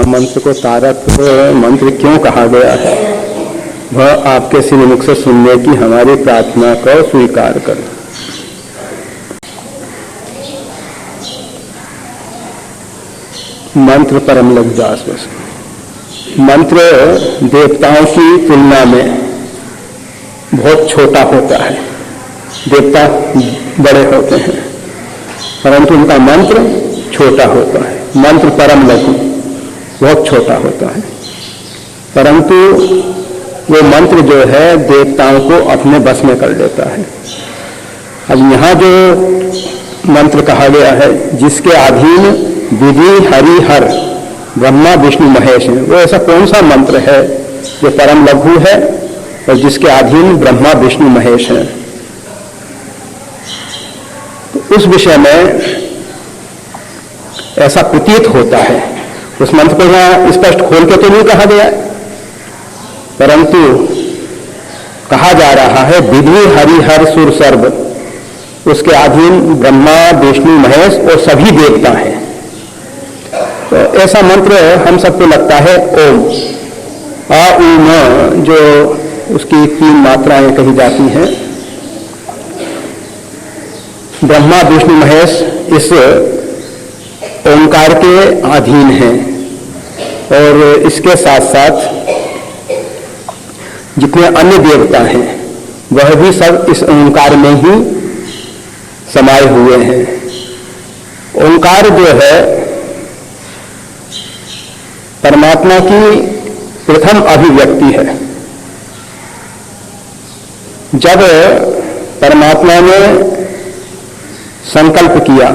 मंत्र को तारक मंत्र क्यों कहा गया है, वह आपके श्रीमुख से सुनने की हमारी प्रार्थना को स्वीकार करें। मंत्र परम लघुदास बस। मंत्र देवताओं की तुलना में बहुत छोटा होता है। देवता बड़े होते हैं परंतु उनका मंत्र छोटा होता है। मंत्र परम लघु बहुत छोटा होता है, परंतु वो मंत्र जो है देवताओं को अपने बस में कर लेता है। अब यहाँ जो मंत्र कहा गया है, जिसके अधीन विधि हरि हर ब्रह्मा विष्णु महेश है, वो ऐसा कौन सा मंत्र है जो परम लघु है और जिसके अधीन ब्रह्मा विष्णु महेश है? तो उस विषय में ऐसा प्रतीत होता है। उस मंत्र को यहाँ स्पष्ट खोल के तो नहीं कहा गया, परंतु कहा जा रहा है विधि हरि हर सुर सर्व, उसके अधीन ब्रह्मा विष्णु महेश और सभी देवता हैं। तो ऐसा मंत्र हम सबको लगता है ओम। आ उ म, जो उसकी 3 मात्राएं कही जाती हैं। ब्रह्मा विष्णु महेश इस ओंकार के अधीन हैं और इसके साथ साथ जितने अन्य देवता हैं वह भी सब इस ओंकार में ही समाये हुए हैं। ओंकार जो है परमात्मा की प्रथम अभिव्यक्ति है। जब परमात्मा ने संकल्प किया,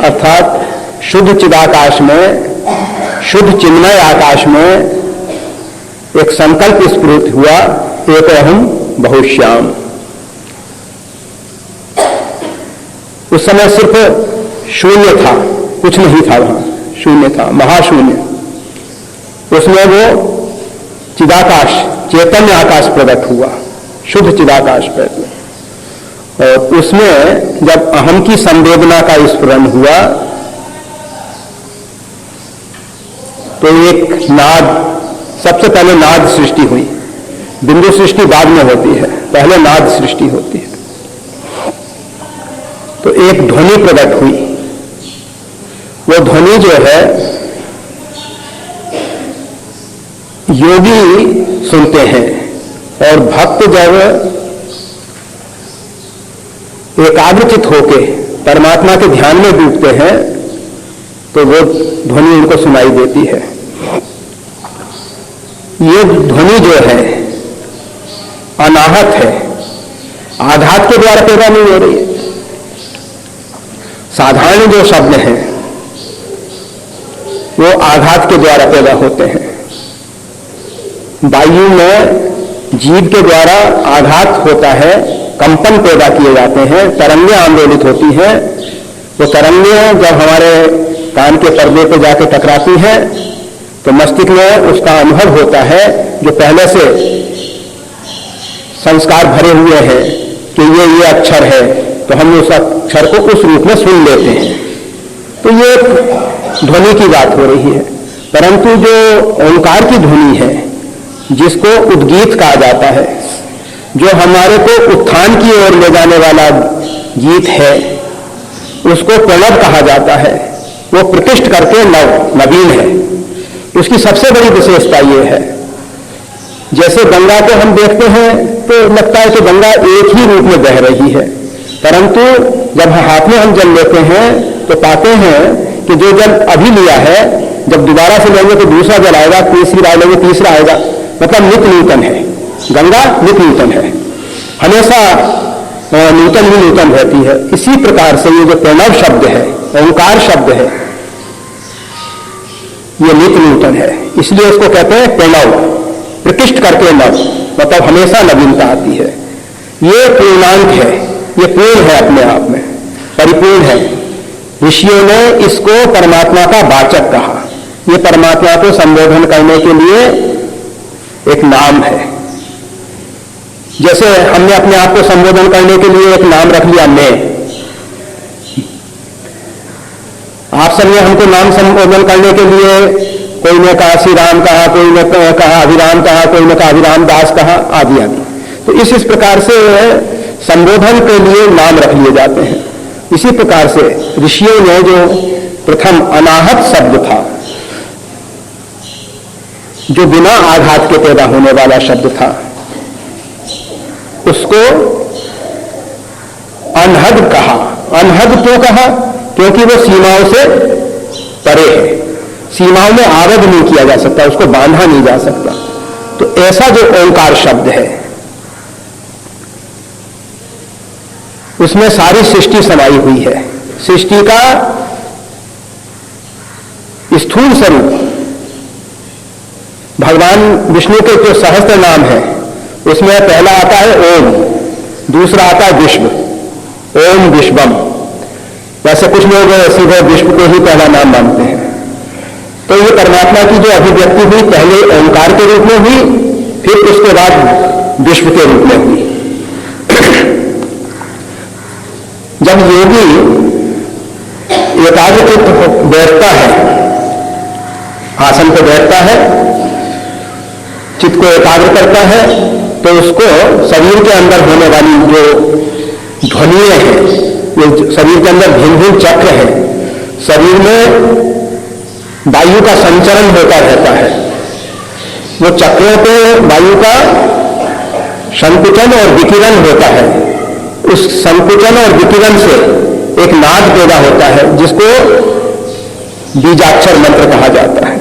अर्थात शुद्ध चिदाकाश में, शुद्ध चिन्मय आकाश में एक संकल्प स्फुरित हुआ, एक अहम बहुश्याम। उस समय सिर्फ शून्य था, कुछ नहीं था, वहां शून्य था, महाशून्य। उसमें वो चिदाकाश, चैतन्य आकाश प्रकट हुआ, शुद्ध चिदाकाश प्रकट। और उसमें जब अहम की संवेदना का स्फुरन हुआ तो एक नाद, सबसे पहले नाद सृष्टि हुई। बिंदु सृष्टि बाद में होती है, पहले नाद सृष्टि होती है। तो एक ध्वनि प्रकट हुई। वो ध्वनि जो है योगी सुनते हैं और भक्त जब एकाग्रचित होके परमात्मा के ध्यान में डूबते हैं तो वो ध्वनि उनको सुनाई देती है। ये ध्वनि जो है अनाहत है, आघात के द्वारा पैदा नहीं हो रही है। साधारण जो शब्द हैं वो आघात के द्वारा पैदा होते हैं। वायु में जीव के द्वारा आघात होता है, कंपन पैदा किए जाते हैं, तरंगें आंदोलित होती हैं। वो तरंगें जब हमारे कान के पर्दे पर जाके टकराती हैं तो मस्तिष्क में उसका अनुभव होता है, जो पहले से संस्कार भरे हुए हैं कि ये अक्षर है, तो हम उस अक्षर को उस रूप में सुन लेते हैं। तो ये ध्वनि की बात हो रही है। परंतु जो ओंकार की ध्वनि है, जिसको उद्गीत कहा जाता है, जो हमारे को उत्थान की ओर ले जाने वाला गीत है, उसको प्रणव कहा जाता है। वो प्रतिष्ठ करके नवीन है। उसकी सबसे बड़ी विशेषता ये है, जैसे गंगा को हम देखते हैं तो लगता है कि गंगा एक ही रूप में बह रही है, परंतु जब हाथ में हम जल लेते हैं तो पाते हैं कि जो जल अभी लिया है, जब दोबारा से लेंगे तो दूसरा जल आएगा, तीसरी बार लेंगे तीसरा आएगा। मतलब नित्य नूतन है, गंगा नित्य नूतन है, हमेशा नूतन ही नूतन रहती है। इसी प्रकार से ये जो प्रणव शब्द है, ओंकार शब्द है, ये नित्य नूतन है, इसलिए उसको कहते हैं प्रणव, प्रतिष्ठ करके नव, मतलब हमेशा नवीनता आती है। ये पूर्णांक है, ये पूर्ण है, अपने आप में परिपूर्ण है। ऋषियों ने इसको परमात्मा का वाचक कहा। ये परमात्मा को संबोधन करने के लिए एक नाम है। जैसे हमने अपने आप को संबोधन करने के लिए एक नाम रख लिया, मैं। आप सबने हमको नाम संबोधन करने के लिए कोई ने कहा श्री राम कहा, कोई ने कहा अभिराम कहा, कोई ने कहा अभिराम दास कहा, आदि आदि। तो इस प्रकार से संबोधन के लिए नाम रख लिए जाते हैं। इसी प्रकार से ऋषियों ने जो प्रथम अनाहत शब्द था, जो बिना आघात के पैदा होने वाला शब्द था, उसको अनहद कहा। अनहद क्यों कहा? क्योंकि वो सीमाओं से परे है, सीमाओं में आबद्ध नहीं किया जा सकता, उसको बांधा नहीं जा सकता। तो ऐसा जो ओंकार शब्द है, उसमें सारी सृष्टि समाई हुई है। सृष्टि का स्थूल स्वरूप भगवान विष्णु के जो सहस्त्र नाम है, उसमें पहला आता है ओम, दूसरा आता है विश्व, ओम विश्वम। वैसे कुछ लोग सीधे विश्व को ही पहला नाम मानते हैं। तो ये परमात्मा की जो अभिव्यक्ति हुई, पहले ओंकार के रूप में हुई, फिर उसके बाद विश्व के रूप में हुई। जब योगी एकाग्रचित्त बैठता है, आसन पर बैठता है, चित्त को एकाग्र करता है, तो उसको शरीर के अंदर होने वाली जो ध्वनियां हैं, ये शरीर के अंदर भिन्न भिन्न चक्र है, शरीर में वायु का संचरण होता रहता है। वो चक्रों पे वायु का संकुचन और विकिरण होता है। उस संकुचन और विकिरण से एक नाद पैदा होता है, जिसको बीजाक्षर मंत्र कहा जाता है।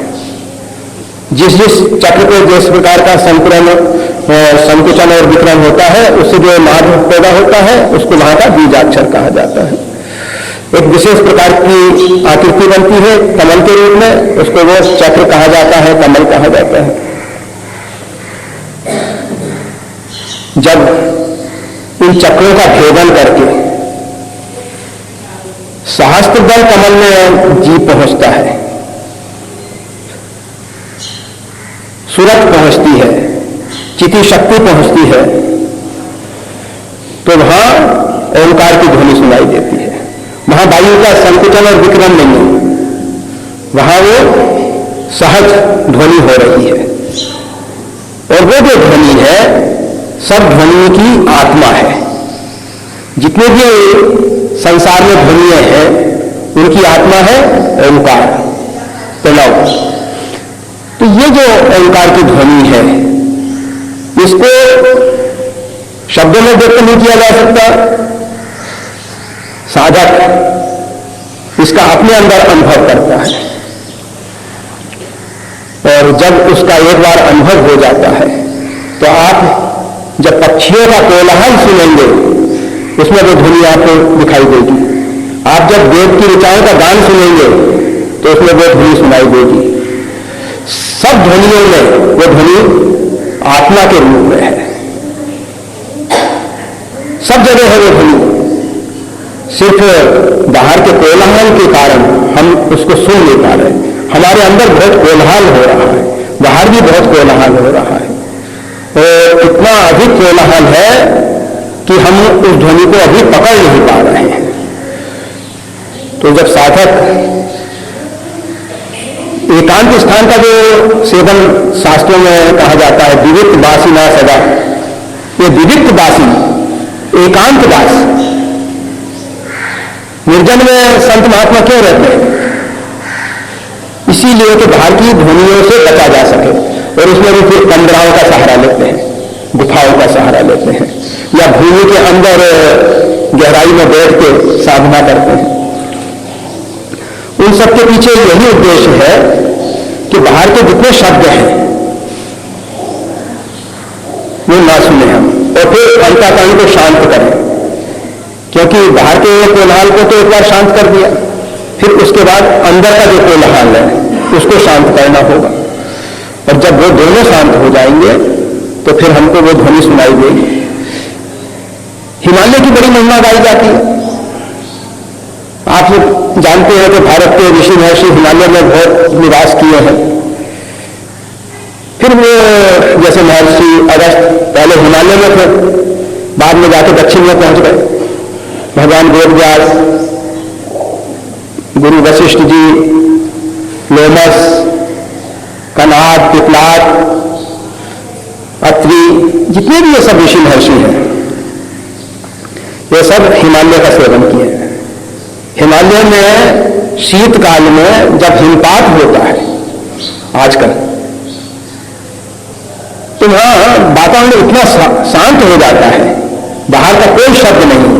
जिस जिस चक्र पे जिस प्रकार का संकुचन और विकिरण होता है, उससे जो नाद पैदा होता है, उसको वहां का बीजाक्षर कहा जाता है। एक विशेष प्रकार की आकृति बनती है कमल के रूप में, उसको वो चक्र कहा जाता है, कमल कहा जाता है। जब इन चक्रों का भेदन करके सहस्त्रदल कमल में जीव पहुंचता है, सूरत पहुंचती है, चिति शक्ति पहुंचती है, तो वहां ओंकार की ध्वनि सुनाई देती है। वहां वायु का संकुचन और विकिरण नहीं है, वहां वो सहज ध्वनि हो रही है। और वो जो ध्वनि है, सब ध्वनि की आत्मा है। जितने भी संसार में ध्वनियां हैं, उनकी आत्मा है ओंकार, प्रणव। तो ये जो ओंकार की ध्वनि है, इसको शब्दों में व्यक्त नहीं किया जा सकता। साधक इसका अपने अंदर अनुभव करता है, और जब उसका एक बार अनुभव हो जाता है, तो आप जब पक्षियों का कोलाहल सुनेंगे, उसमें वो ध्वनि आपको दिखाई देगी। आप जब वेद की ऋचाओं का गान सुनेंगे, तो उसमें वो ध्वनि सुनाई देगी। सब ध्वनियों में वो ध्वनि आत्मा के रूप में है, सब जगह है वो ध्वनि। सिर्फ बाहर के कोलाहल के कारण हम उसको सुन नहीं पा रहे। हमारे अंदर बहुत कोलाहल हो रहा है, बाहर भी बहुत कोलाहल हो रहा है, और इतना अधिक कोलाहल है कि हम उस ध्वनि को अभी पकड़ नहीं पा रहे हैं। तो जब साधक एकांत स्थान का जो सेवन शास्त्रों में कहा जाता है, विविक्त वासी ना सदा, ये विविक्त वासी, एकांत वास, निर्जन में संत महात्मा क्यों रहते हैं? इसीलिए कि बाहर की ध्वनियों से बचा जा सके। और उसमें भी फिर कंदराओं का सहारा लेते हैं, गुफाओं का सहारा लेते हैं, या भूमि के अंदर गहराई में बैठ के साधना करते हैं। उन सबके पीछे यही उद्देश्य है कि बाहर के जितने शब्द हैं वो ना सुने हम, और फिर अंतःकरण को शांत करें। क्योंकि बाहर के कोलाहल को तो एक बार शांत कर दिया, फिर उसके बाद अंदर का जो कोलाहल है उसको शांत करना होगा। और जब वो दोनों शांत हो जाएंगे, तो फिर हमको वो ध्वनि सुनाई देगी। हिमालय की बड़ी महिमा गाई जाती है। आप जानते हैं कि भारत के ऋषि महर्षि हिमालय में बहुत निवास किए हैं। फिर वो जैसे महर्षि अगस्त पहले हिमालय में थे, बाद में जाकर दक्षिण में पहुंच गए। भगवान वेदव्यास, गुरु वशिष्ठ जी, लोमस, कणाद, पिपलाद, अत्रि, जितने भी ये सब ऋषि महर्षि हैं, ये सब हिमालय का सेवन किए हैं। हिमालय में शीतकाल में जब हिमपात होता है आजकल, तो वहां वातावरण इतना शांत हो जाता है, बाहर का कोई शब्द नहीं।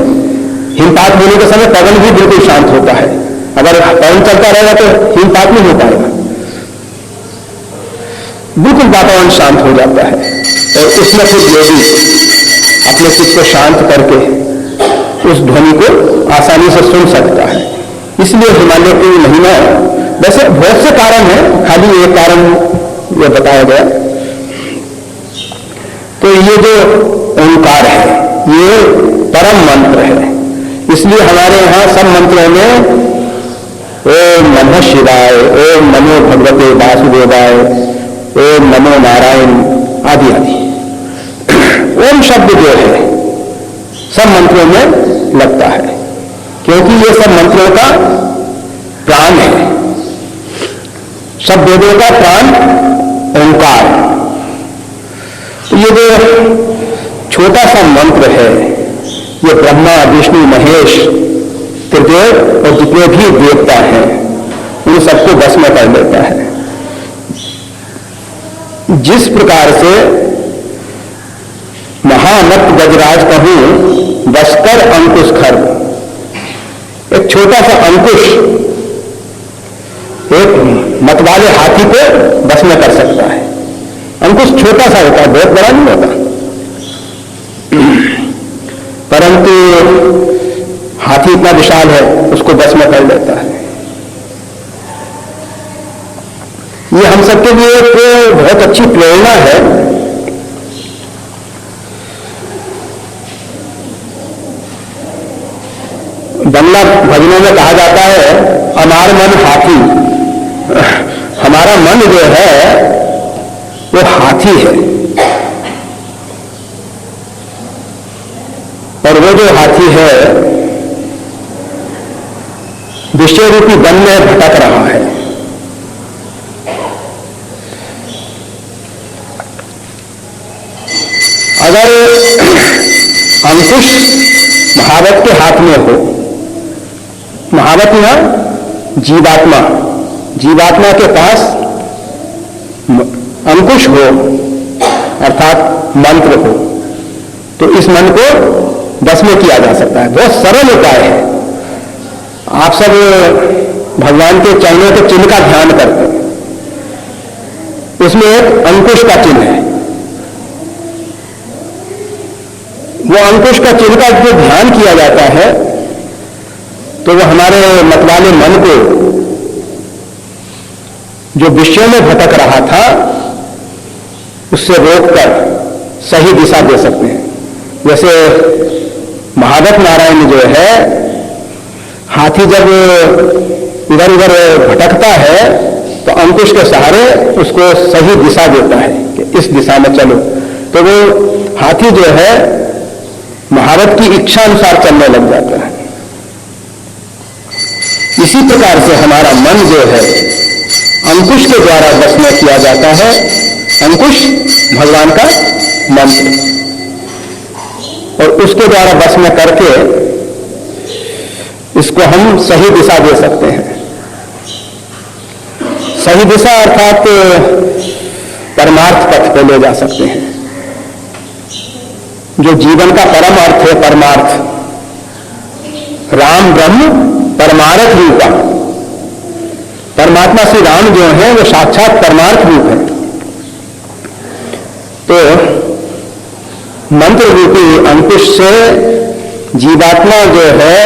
हिमपात होने के समय पवन भी बिल्कुल शांत होता है। अगर पवन चलता रहेगा तो हिमपात नहीं हो पाएगा, बिल्कुल वातावरण शांत हो जाता है। और उसमें फिर योगी अपने चित्त को शांत करके उस ध्वनि को आसानी से सुन सकता है। इसलिए हिमालय की महिमा, वैसे बहुत से कारण हैं, खाली एक कारण यह बताया गया। तो ये जो ओंकार है ये परम मंत्र है, इसलिए हमारे यहां सब मंत्रों में ओम नमः शिवाय, ओम नमो भगवते वासुदेवाय, ओम नमो नारायण आदि आदि ओम शब्द जो है सब मंत्रों में लगता है, क्योंकि ये सब मंत्रों का प्राण है। सब वेदों का प्राण ओंकार। तो ये जो छोटा सा मंत्र है, ये ब्रह्मा, विष्णु, महेश, त्रिदेव और जितने भी देवता हैं उन सबको बस में कर लेता है। जिस प्रकार से महामत गजराज कहूं बसकर अंकुश खर, एक छोटा सा अंकुश एक मतवाले हाथी को बस में कर सकता है। अंकुश छोटा सा होता है, बहुत बड़ा नहीं होता, परंतु हाथी इतना विशाल है, उसको बस में कर लेता है। ये हम सबके लिए एक बहुत अच्छी प्रेरणा है। बंगला भजनों में कहा जाता है अनार मन हाथी। हमारा मन जो है वो हाथी है, और वो जो हाथी है विषय रूपी वन में भटक रहा है। अगर अंकुश महावत के हाथ में हो, महावत यहां जीवात्मा, जीवात्मा के पास अंकुश हो अर्थात मंत्र हो, तो इस मन को बस में किया जा सकता है। बहुत सरल उपाय है। आप सब भगवान के चरणों के चिन्ह का ध्यान करते हैं, उसमें एक अंकुश का चिन्ह है। वो अंकुश का चिन्ह का जो ध्यान किया जाता है तो वो हमारे मतवाले मन को जो विषयों में भटक रहा था उससे रोककर सही दिशा दे सकते हैं। जैसे महावत नारायण जो है, हाथी जब इधर उधर भटकता है तो अंकुश के सहारे उसको सही दिशा देता है कि इस दिशा में चलो। तो वो हाथी जो है महावत की इच्छा अनुसार चलने लग जाता है। इसी प्रकार से हमारा मन जो है अंकुश के द्वारा बस में किया जाता है। अंकुश भगवान का मंत्र, और उसके द्वारा बस में करके इसको हम सही दिशा दे सकते हैं। सही दिशा अर्थात परमार्थ पथ पे ले जा सकते हैं। जो जीवन का परम अर्थ है, परमार्थ, राम ब्रह्म परमार्थ रूपा, परमात्मा श्री राम जो है वो साक्षात परमार्थ रूप है। तो मंत्र रूपी अंकुश से जीवात्मा जो है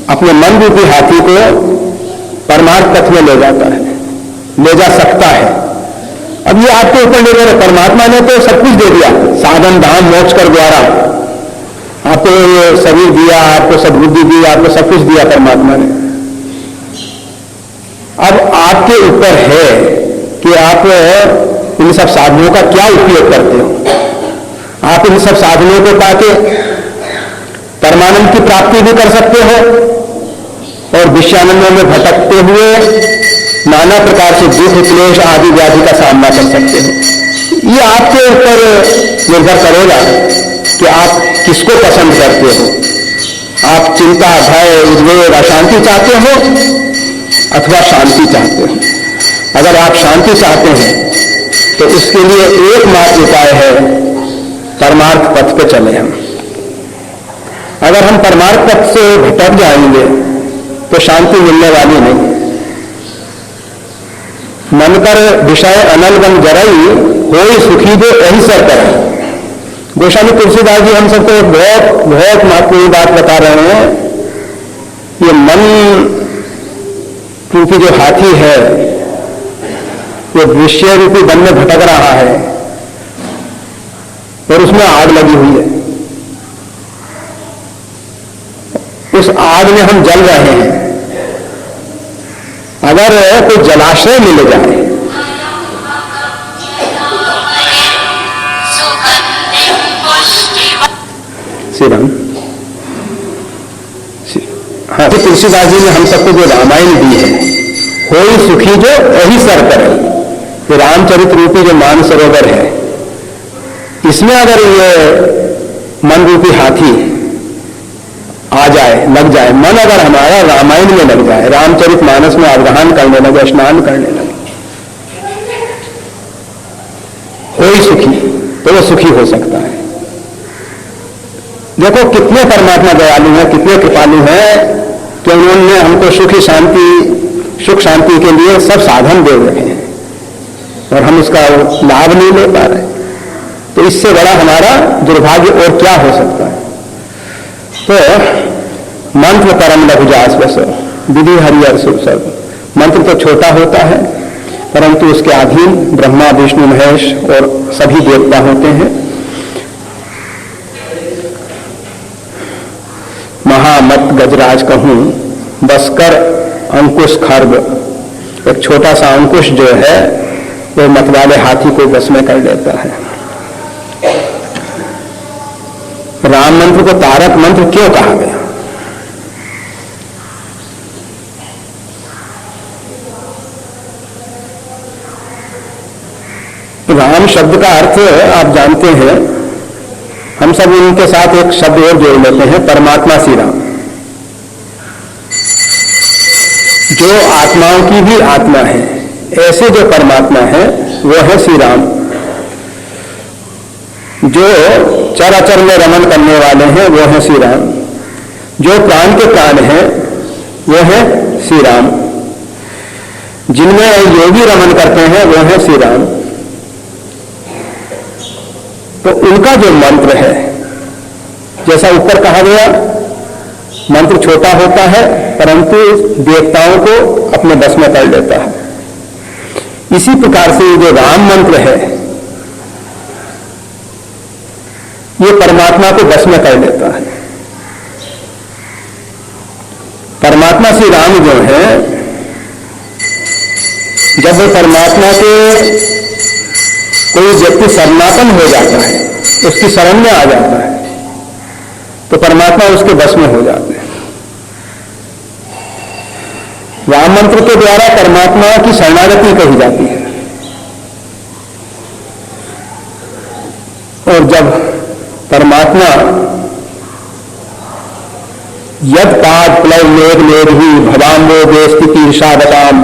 अपने मन रूपी हाथी को परमार्थ पथ में ले जाता है, ले जा सकता है। अब ये आपके ऊपर निर्भर है। परमात्मा ने तो सब कुछ दे दिया, साधन धाम मोक्ष कर द्वारा आपको ये शरीर दिया, आपको सद्बुद्धि दी, आपको सब कुछ दिया परमात्मा ने। अब आपके ऊपर है कि आप इन सब साधनों का क्या उपयोग करते हो। आप इन सब साधनों को पाके परमानंद की प्राप्ति भी कर सकते हो और विषयानंदों में भटकते हुए नाना प्रकार से दुख क्लेश आदि व्याधि का सामना कर सकते हो। ये आपके ऊपर निर्भर करेगा कि आप किसको पसंद करते हो। आप चिंता, भय, उद्वेग, अशांति चाहते हो अथवा शांति चाहते हो। अगर आप शांति चाहते हैं तो इसके लिए एकमात्र उपाय है परमार्थ पथ पे चले हम। अगर हम परमार्थ पथ से भटक जाएंगे तो शांति मिलने वाली नहीं। मन कर विषय अनल बन जरई होई सुखी जो यही सर कर। गोस्वामी तुलसीदास जी हम सबको एक बहुत बहुत महत्वपूर्ण बात बता रहे हैं। ये मन क्योंकि जो हाथी है वो विषय रूपी वन में भटक रहा है और उसमें आग लगी हुई है। उस आग में हम जल रहे हैं। अगर कोई जलाशय मिल जाए, श्री राम, हाँ, तुलसीदास जी ने हम सबको जो रामायण दी है, होई सुखी जो यही सर करे, ये रामचरित रूपी जो मानसरोवर है, इसमें अगर ये मन रूपी हाथी आ जाए, लग जाए, मन अगर हमारा रामायण में लग जाए, रामचरित मानस में अवगाहन करने लगे, स्नान करने लगे, होई सुखी, तो वो सुखी हो सकता है। देखो कितने परमात्मा दयालु हैं, कितने कृपालु हैं कि उन्होंने हमको सुखी शांति, सुख शांति के लिए सब साधन दे रहे हैं और हम उसका लाभ नहीं ले पा रहे। तो इससे बड़ा हमारा दुर्भाग्य और क्या हो सकता है। तो मंत्र परम लघुजास बस विधि हरिहर सुख सब। मंत्र तो छोटा होता है परंतु उसके अधीन ब्रह्मा विष्णु महेश और सभी देवता होते हैं। महामत गजराज कहूं बसकर अंकुश खर्ब, एक छोटा सा अंकुश जो है वो मतवाले हाथी को बस में कर लेता है। राम मंत्र को तारक मंत्र क्यों कहा गया? राम शब्द का अर्थ आप जानते हैं, हम सब इनके साथ एक शब्द और जोड़ लेते हैं, परमात्मा श्री राम। जो आत्माओं की भी आत्मा है, ऐसे जो परमात्मा है वो है श्री राम। जो चराचर में रमन करने वाले हैं वो है श्री राम। जो प्राण के प्राण हैं वो है श्री राम। जिनमें योगी रमन करते हैं वो है श्री राम। तो उनका जो मंत्र है, जैसा ऊपर कहा गया, मंत्र छोटा होता है परंतु देवताओं को अपने बस में कर लेता है। इसी प्रकार से जो राम मंत्र है ये परमात्मा को बस में कर लेता है। परमात्मा श्री राम जो है, जब वो परमात्मा के कोई व्यक्ति शरणापन हो जाता है, उसकी शरण में आ जाता है, तो परमात्मा उसके बस में हो जाते हैं। राम मंत्र के द्वारा परमात्मा की शरणागति कही जाती है। और जब परमात्मा यद पाद प्लव मेघ मेघी भवाम्बो देस्थिति ईर्षावताम,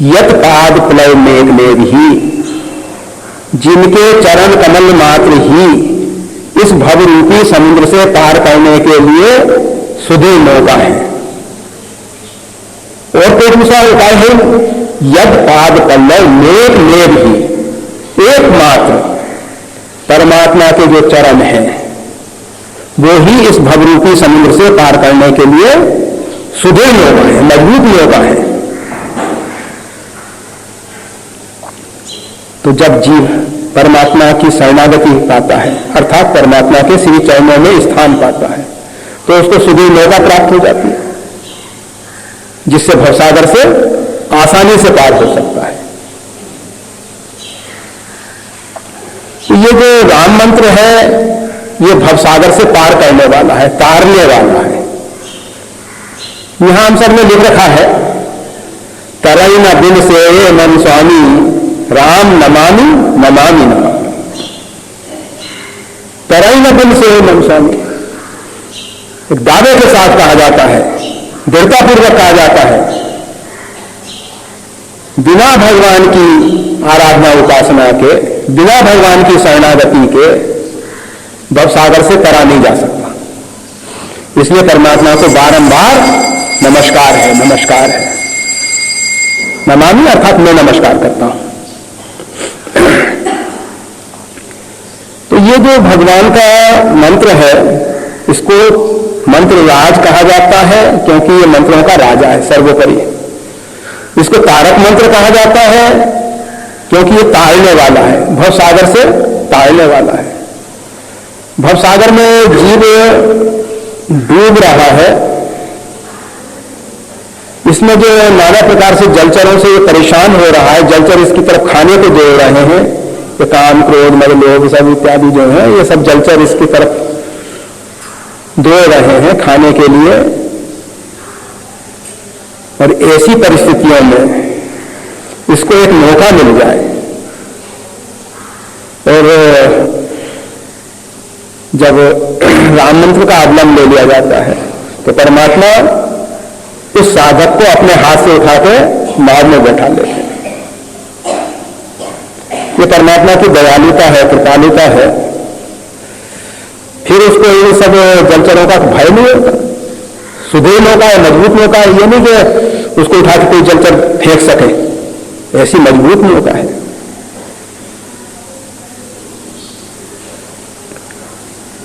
यत पाद प्लव मेघ मेघी, जिनके चरण कमल मात्र ही इस भवरूपी समुद्र से पार करने के लिए सुदृढ़ मौका है। और कोई दूसरा उपाय है, यद पाद पल्लव मेघ मेघ ही, एकमात्र परमात्मा के जो चरण हैं वो ही इस भवरूपी समुद्र से पार करने के लिए सुदृढ़ मौका है, मजबूत मौका है। तो जब जीव परमात्मा की शरणागति पाता है, अर्थात परमात्मा के श्री चरणों में स्थान पाता है, तो उसको सुदृढ़ मौका प्राप्त हो जाती है, जिससे भवसागर से आसानी से पार हो सकता है। तो ये जो राम मंत्र है ये भवसागर से पार करने वाला है, तारने वाला है। यहां हम सब ने लिख रखा है तरई न बिन से मन स्वामी राम नमामि नमामि नमामि। तरई न बिन से मन स्वामी, एक दावे के साथ कहा जाता है, दृढ़तापूर्वक कहा जाता है, बिना भगवान की आराधना उपासना के, बिना भगवान की शरणागति के भवसागर से तरा नहीं जा सकता। इसलिए परमात्मा को बारंबार नमस्कार है, नमस्कार है। नमामि अर्थात मैं नमस्कार करता हूं। तो ये जो भगवान का मंत्र है, इसको मंत्र राज कहा जाता है, क्योंकि ये मंत्रों का राजा है, सर्वोपरि। इसको तारक मंत्र कहा जाता है, क्योंकि ये तारने वाला है, भवसागर से तारने वाला है। भवसागर में जीव डूब रहा है, इसमें जो नाना प्रकार से जलचरों से ये परेशान हो रहा है, जलचर इसकी तरफ खाने को दौड़ रहे हैं, ये काम क्रोध मद लोभ सब इत्यादि जो है, ये सब जलचर इसकी तरफ दौड़ रहे हैं खाने के लिए। और ऐसी परिस्थितियों में इसको एक मौका मिल जाए और जब राम मंत्र का अवलंब ले लिया जाता है तो परमात्मा उस साधक को अपने हाथ से उठा के नाव में बैठा लेते हैं। ये परमात्मा की दयालुता है, कृपालुता है। फिर उसको ये सब जलचरों का भय नहीं होता, सुदृढ़ मौका है, मजबूत मौका है। ये नहीं कि उसको उठा के कोई जलचर फेंक सके, ऐसी मजबूत मौका है।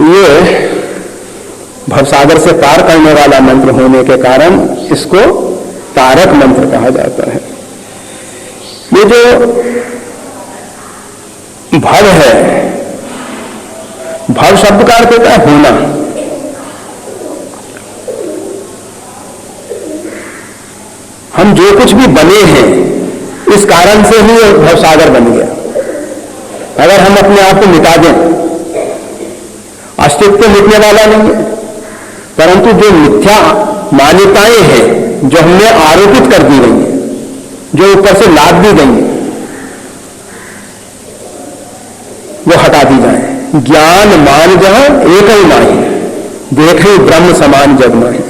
ये भवसागर से पार करने वाला मंत्र होने के कारण इसको तारक मंत्र कहा जाता है। ये जो भव है, भव शब्द का अर्थ होता है होना। हम जो कुछ भी बने हैं इस कारण से ही भवसागर बन गया। अगर हम अपने आप को मिटा दें, अस्तित्व मिटने वाला नहीं है, परंतु जो मिथ्या मान्यताएं हैं जो हमने आरोपित कर दी गई हैं, जो ऊपर से लाद दी गई हैं, वो हटा दी जाए। ज्ञान मान जहां एक ही माही, देखे ब्रह्म समान जग माही।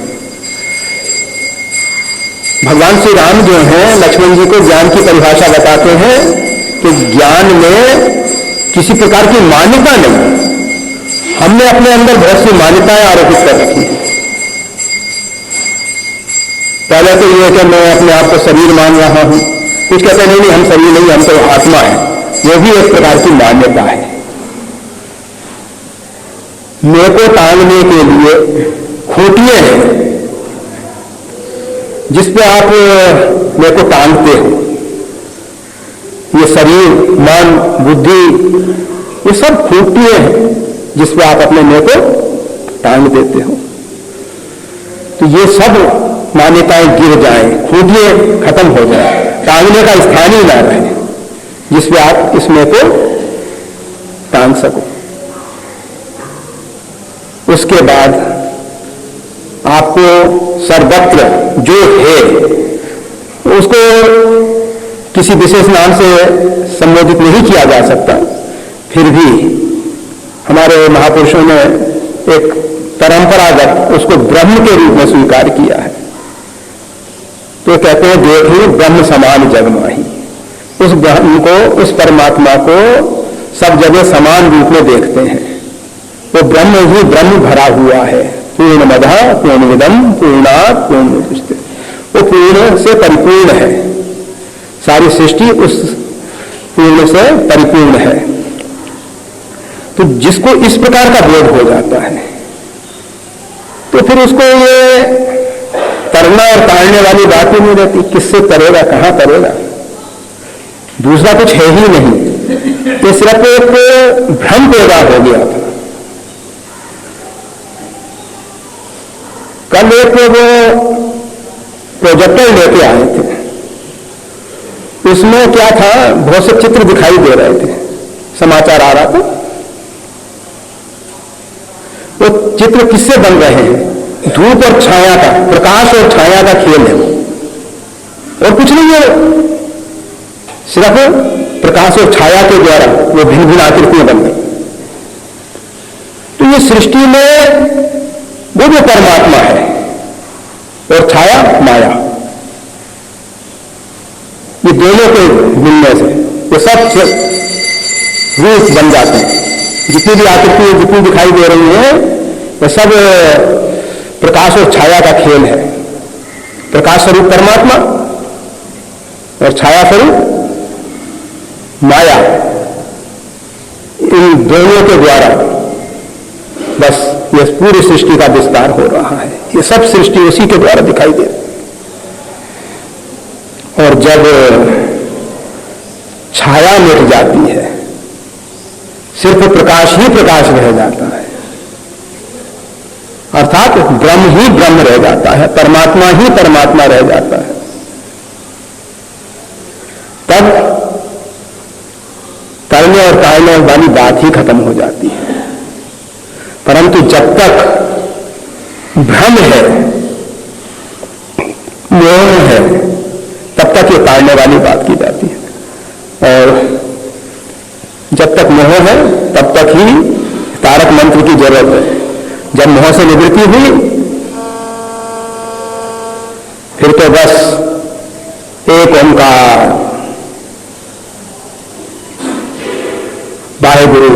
भगवान श्री राम जो हैं लक्ष्मण जी को ज्ञान की परिभाषा बताते हैं कि ज्ञान में किसी प्रकार की मान्यता नहीं। हमने अपने अंदर बहुत सी मान्यताएं आरोपित कर रखी हैं। पहले तो यह कि मैं अपने आप को शरीर मान रहा हूं, कुछ कहते नहीं, हम शरीर नहीं, हम तो आत्मा है। यह भी एक प्रकार की मान्यता है। मेरे को टांगने के लिए खूंटियां हैं जिस पे आप मेरे को टांगते हो। ये शरीर, मन, बुद्धि, ये सब खूंटियां हैं जिस पे आप अपने मेरे को टांग देते हो। तो ये सब मान्यताएं गिर जाएं, खूंटियां खत्म हो जाए, टांगने का स्थान ही ना रहे जिस पे आप इसमें को टांग सको। उसके बाद आपको सर्वत्र जो है उसको किसी विशेष नाम से संबोधित नहीं किया जा सकता, फिर भी हमारे महापुरुषों ने एक परंपरागत उसको ब्रह्म के रूप में स्वीकार किया है। तो कहते हैं देखिए ब्रह्म समान जग माही। उस ब्रह्म को, उस परमात्मा को सब जगह समान रूप में देखते हैं। वो ब्रह्म ही ब्रह्म भरा हुआ है। पूर्णमदः पूर्णमिदं पूर्णात् पूर्णमुदच्यते। वो पूर्ण से परिपूर्ण है, सारी सृष्टि उस पूर्ण से परिपूर्ण है। तो जिसको इस प्रकार का बोध हो जाता है तो फिर उसको ये तरना और ताड़ने वाली बात ही नहीं रहती। किससे तरेगा, कहां तरेगा, दूसरा कुछ है ही नहीं। तो सिर्फ एक भ्रम पैदा हो गया था। कल एक वो प्रोजेक्टर लेके आए थे, उसमें क्या था, बहुत से चित्र दिखाई दे रहे थे, समाचार आ रहा था। वो चित्र किससे बन रहे हैं, धूप और छाया का, प्रकाश और छाया का खेल है वो। और कुछ नहीं है, सिर्फ प्रकाश और छाया के द्वारा वो भिन्न भिन्न आकृतियां बन गई। तो ये सृष्टि में वो जो परमात्मा है और छाया माया, ये दोनों के मिलने से ये सब रूप बन जाते हैं। जितनी भी आकृति जितनी दिखाई दे रही है वो सब प्रकाश और छाया का खेल है। प्रकाश स्वरूप परमात्मा और छाया स्वरूप माया, इन दोनों के द्वारा बस ये पूरी सृष्टि का विस्तार हो रहा है। ये सब सृष्टि उसी के द्वारा दिखाई दे रही। और जब छाया मिट जाती है, सिर्फ प्रकाश ही प्रकाश रह जाता है, अर्थात ब्रह्म ही ब्रह्म रह जाता है, परमात्मा ही परमात्मा रह जाता है, तब करने और कायने वाली बात ही खत्म हो जाती है। परंतु जब तक भ्रम है, मोह है, तब तक ये कायने वाली बात की जाती है। और जब तक मोह है तब तक ही तारक मंत्र की जरूरत है। जब मोह से निवृत्ति हुई फिर तो बस एक ओंकार वाहेगुरु,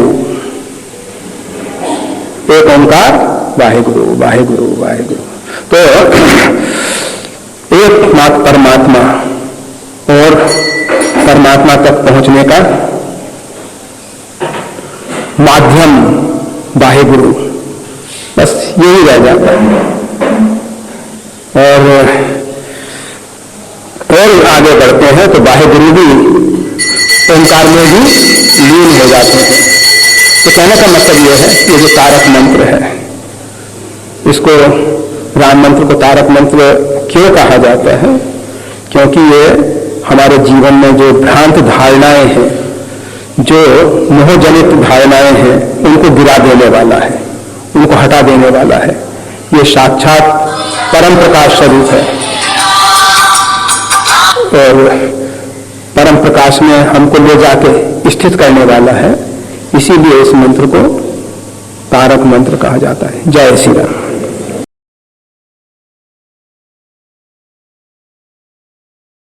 एक ओंकार वाहेगुरु वाहेगुरु वाहेगुरु। तो एक मात्र परमात्मा और परमात्मा तक पहुंचने का माध्यम वाहेगुरु, बस यही रह जाता है। और आगे बढ़ते हैं तो वाहेगुरु भी ओंकार में भी लीन हो जाते हैं। तो कहने का मतलब यह है कि ये जो तारक मंत्र है, इसको राम मंत्र को तारक मंत्र क्यों कहा जाता है? क्योंकि ये हमारे जीवन में जो भ्रांत धारणाएं हैं, जो मोहजनित धारणाएं हैं, उनको गिरा देने वाला है, उनको हटा देने वाला है। ये साक्षात परम प्रकाश स्वरूप है और परम प्रकाश में हमको ले जाके स्थित करने वाला है। इसीलिए इस मंत्र को तारक मंत्र कहा जाता है। जय श्री राम।